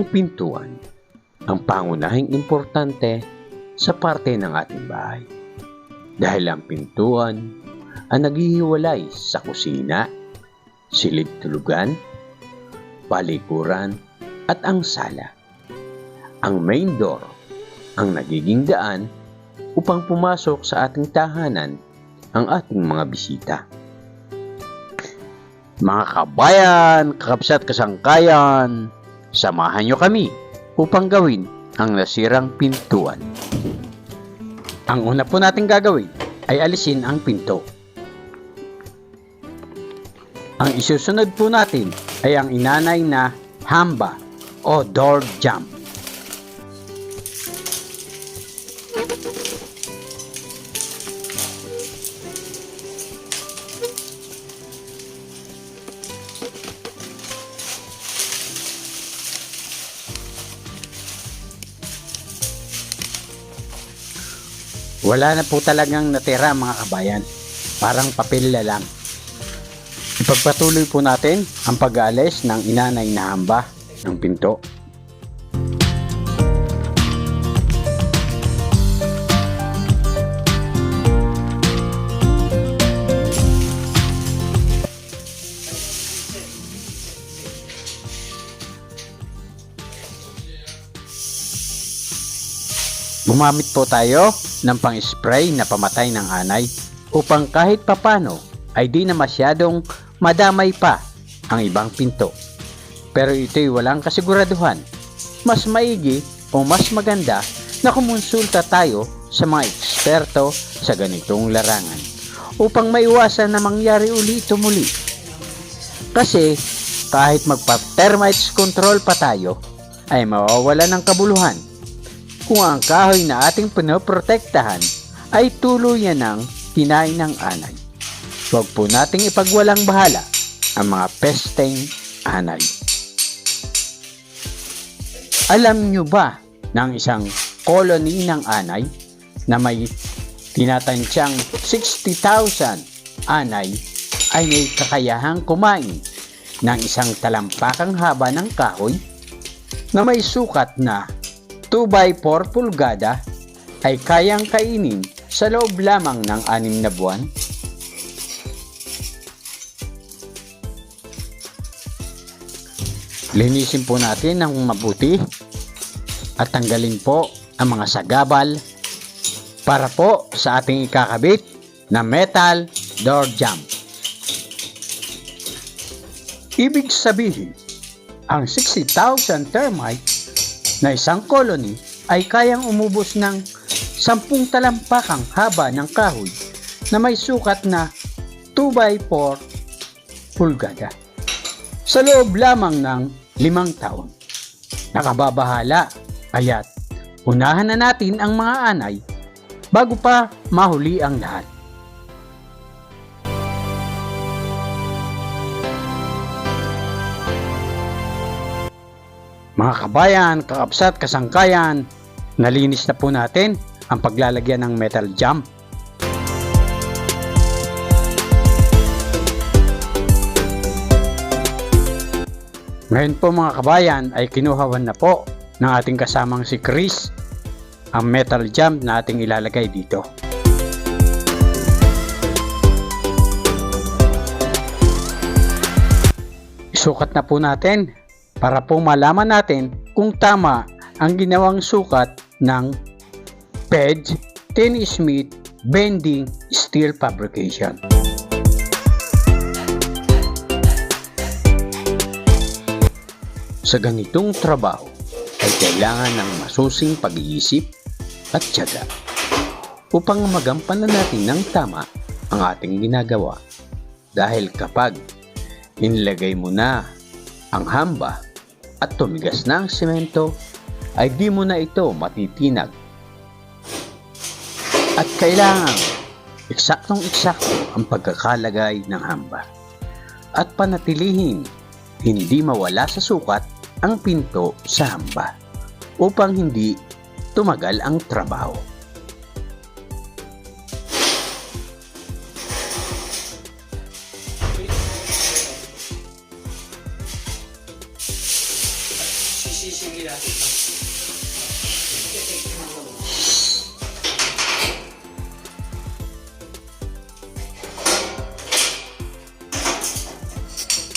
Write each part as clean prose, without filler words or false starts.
Ang pintuan ang pangunahing importante sa parte ng ating bahay. Dahil ang pintuan ang naghihiwalay sa kusina, silid-tulugan, palikuran at ang sala. Ang main door ang nagiging daan upang pumasok sa ating tahanan ang ating mga bisita. Mga kabayan, kakabsat kasangkayan, samahan nyo kami upang gawin ang nasirang pintuan. Ang una po natin gagawin ay alisin ang pinto. Ang isusunod po natin ay ang inanay na hamba o door jamb. Wala na po talagang natira mga kabayan. Parang papel na lang. Ipagpatuloy po natin ang pag-aalis ng inanay na hamba ng pinto. Gumamit po tayo ng pang-spray na pamatay ng anay upang kahit papano ay di na masyadong madamay pa ang ibang pinto. Pero ito'y walang kasiguraduhan. Mas maigi o mas maganda na kumonsulta tayo sa mga eksperto sa ganitong larangan upang maiwasan na mangyari uli ito muli. Kasi kahit magpa-termites control pa tayo ay mawawala ng kabuluhan kung ang kahoy na ating pinoprotektahan ay tuluyan ng kinain ng anay. Huwag po nating ipagwalang bahala ang mga pesteng anay. Alam nyo ba ng isang colony ng anay na may tinatansyang 60,000 anay ay may kakayahang kumain ng isang talampakang haba ng kahoy na may sukat na 2x4 pulgada ay kayang kainin sa loob lamang ng 6 na buwan? Linisin po natin ng mabuti at tanggalin po ang mga sagabal para po sa ating ikakabit na metal door jamb. Ibig sabihin, ang 60,000 termites na isang colony ay kayang umubos ng 10 talampakang haba ng kahoy na may sukat na 2x4 pulgada sa loob lamang ng 5 taon. Nakababahala, kaya't unahan na natin ang mga anay bago pa mahuli ang lahat. Mga kabayan, kakabsat, kasangkayan, nalinis na po natin ang paglalagyan ng metal jamb. Ngayon po mga kabayan ay kinuhawan na po ng ating kasamang si Chris ang metal jamb na ating ilalagay dito. Isukat na po natin para po malaman natin kung tama ang ginawang sukat ng Page 10 Smith Bending Steel Fabrication. Sa ganitong trabaho ay kailangan ng masusing pag-iisip at tiyaga upang magampanan natin ng tama ang ating ginagawa. Dahil kapag inilagay mo na ang hamba at tumigas na ang semento, ay di mo na ito matitinag. At kailangan eksaktong-eksakto ang pagkakalagay ng hamba at panatilihin hindi mawala sa sukat ang pinto sa hamba upang hindi tumagal ang trabaho. Isisingin natin ito.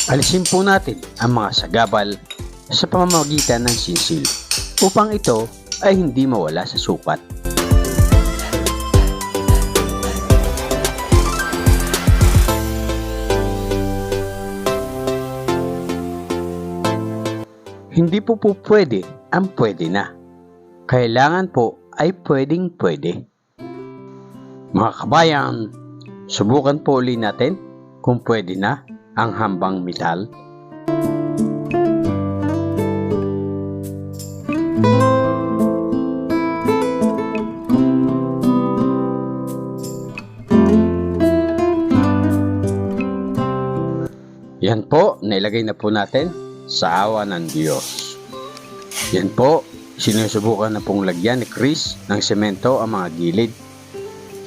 Alisin po natin ang mga sagabal sa pamamagitan ng sinsil upang ito ay hindi mawala sa sukat. Hindi po pwede ang pwede na. Kailangan po ay pwedeng pwede. Mga kabayan, subukan po uli natin kung pwede na ang hambang metal. Yan po, nailagay na po natin sa awa ng Diyos. Yan po, sinusubukan na pong lagyan ni Chris ng semento ang mga gilid.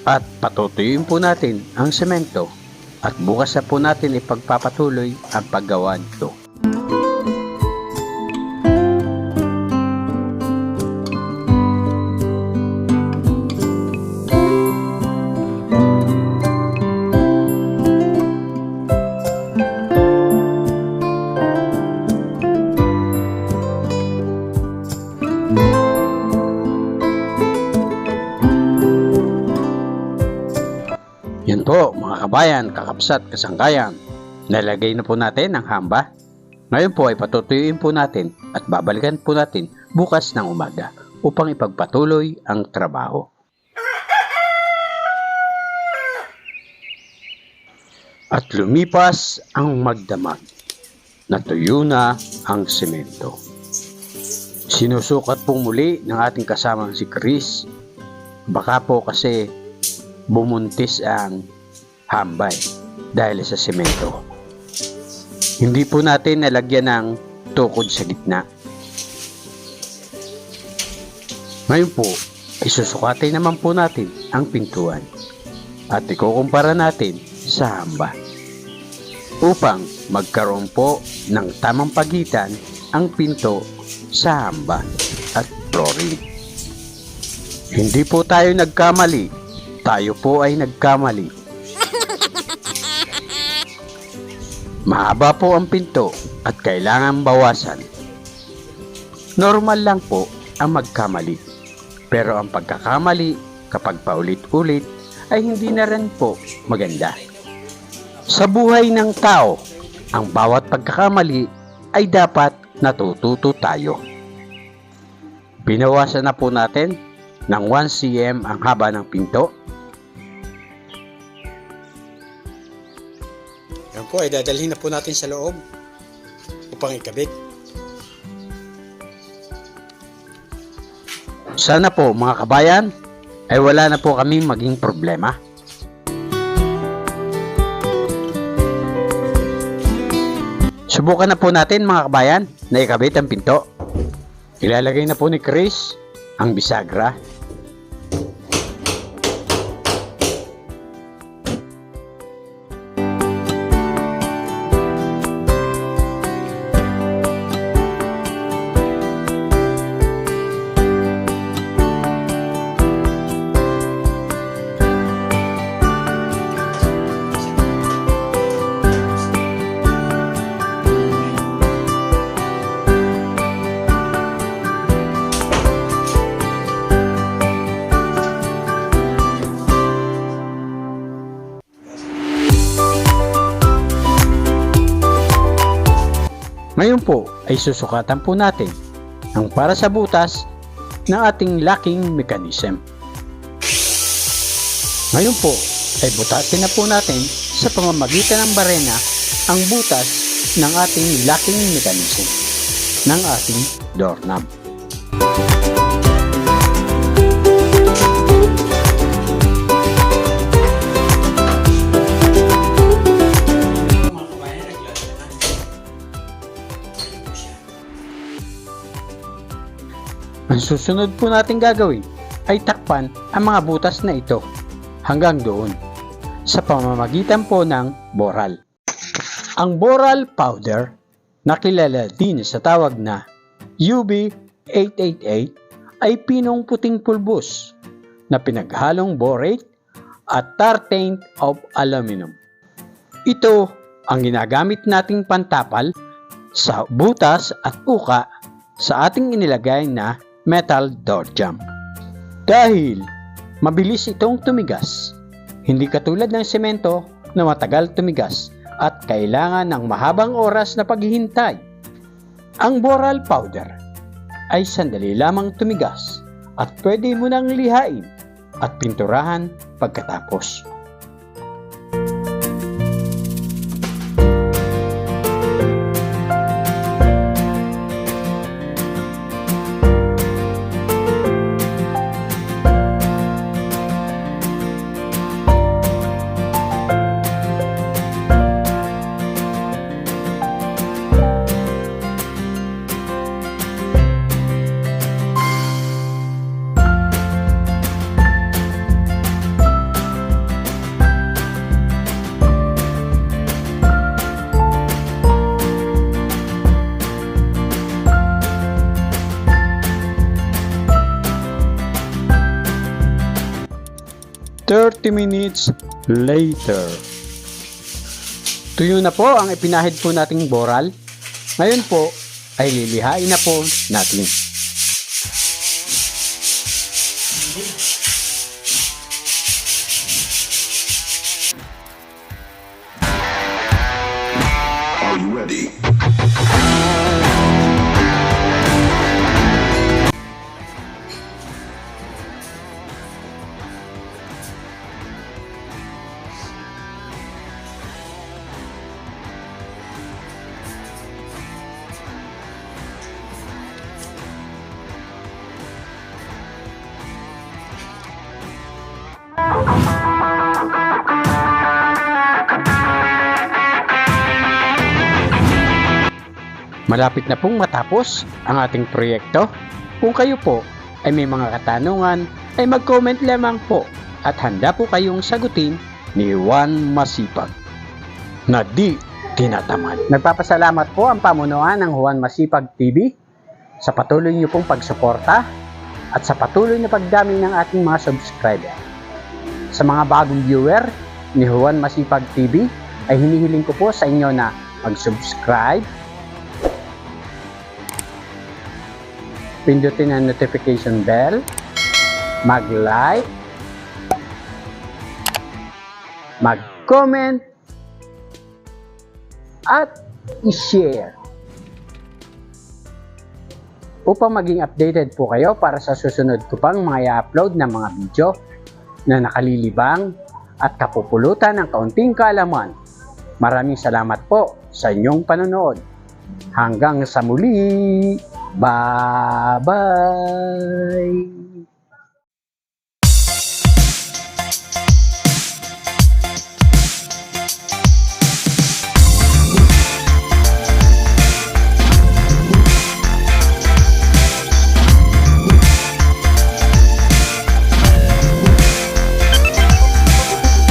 At patutuyuin po natin ang semento at bukas na po natin ipagpapatuloy ang paggawa nito. Yan po mga kabayan, kakapsat, kasangkayan. Nalagay na po natin ang hamba. Ngayon po ay patutuyuin po natin at babalikan po natin bukas ng umaga upang ipagpatuloy ang trabaho. At lumipas ang magdamag. Natuyo na ang semento. Sinusukat po muli ng ating kasamang si Chris. Baka po kasi bumuntis ang hambay dahil sa semento. Hindi po natin nalagyan ng tukod sa gitna. Ngayon po, isusukatin naman po natin ang pintuan at ikukumpara natin sa hamba upang magkaroon po ng tamang pagitan ang pinto sa hamba at flooring. Hindi po tayo nagkamali. Tayo po ay nagkamali. Mahaba po ang pinto at kailangan bawasan. Normal lang po ang magkamali. Pero ang pagkakamali kapag paulit-ulit ay hindi na rin po maganda. Sa buhay ng tao, ang bawat pagkakamali ay dapat natututo tayo. Binawasan na po natin ng 1 cm ang haba ng pinto. Yan po ay dadalhin na po natin sa loob upang ikabit. Sana po mga kabayan ay wala na po kaming maging problema. Subukan na po natin mga kabayan na ikabit ang pinto. Ilalagay na po ni Chris ang bisagra. Ngayon po ay susukatan po natin ang para sa butas ng ating locking mechanism. Ngayon po ay butasin na po natin sa pamamagitan ng barena ang butas ng ating locking mechanism ng ating doorknob. Ang susunod po natin gagawin ay takpan ang mga butas na ito hanggang doon sa pamamagitan po ng boral. Ang boral powder na kilala din sa tawag na UB888 ay pinong puting pulbos na pinaghalong borate at tartane of aluminum. Ito ang ginagamit nating pantapal sa butas at uka sa ating inilagay na metal door jamb. Dahil mabilis itong tumigas, hindi katulad ng semento na matagal tumigas at kailangan ng mahabang oras na paghihintay. Ang boral powder ay sandali lamang tumigas at pwede mo nang lihain at pinturahan pagkatapos. "30 minutes later." Tuyo na po ang ipinahid po nating boral. Ngayon po ay lilihain na po natin. Are you ready? Malapit na pong matapos ang ating proyekto. Kung kayo po ay may mga katanungan, ay mag-comment lamang po at handa po kayong sagutin ni Juan Masipag na di tinatamad. Nagpapasalamat po ang pamunuan ng Juan Masipag TV sa patuloy niyo pong pagsuporta at sa patuloy na pagdami ng ating mga subscriber. Sa mga bagong viewer ni Juan Masipag TV ay hinihiling ko po sa inyo na mag-subscribe, pindutin ang notification bell, mag-like, mag-comment, at i-share upang maging updated po kayo para sa susunod ko pang mga i-upload na mga video na nakalilibang at kapupulutan ng kaunting kaalaman. Maraming salamat po sa inyong panonood. Hanggang sa muli! Bye-bye!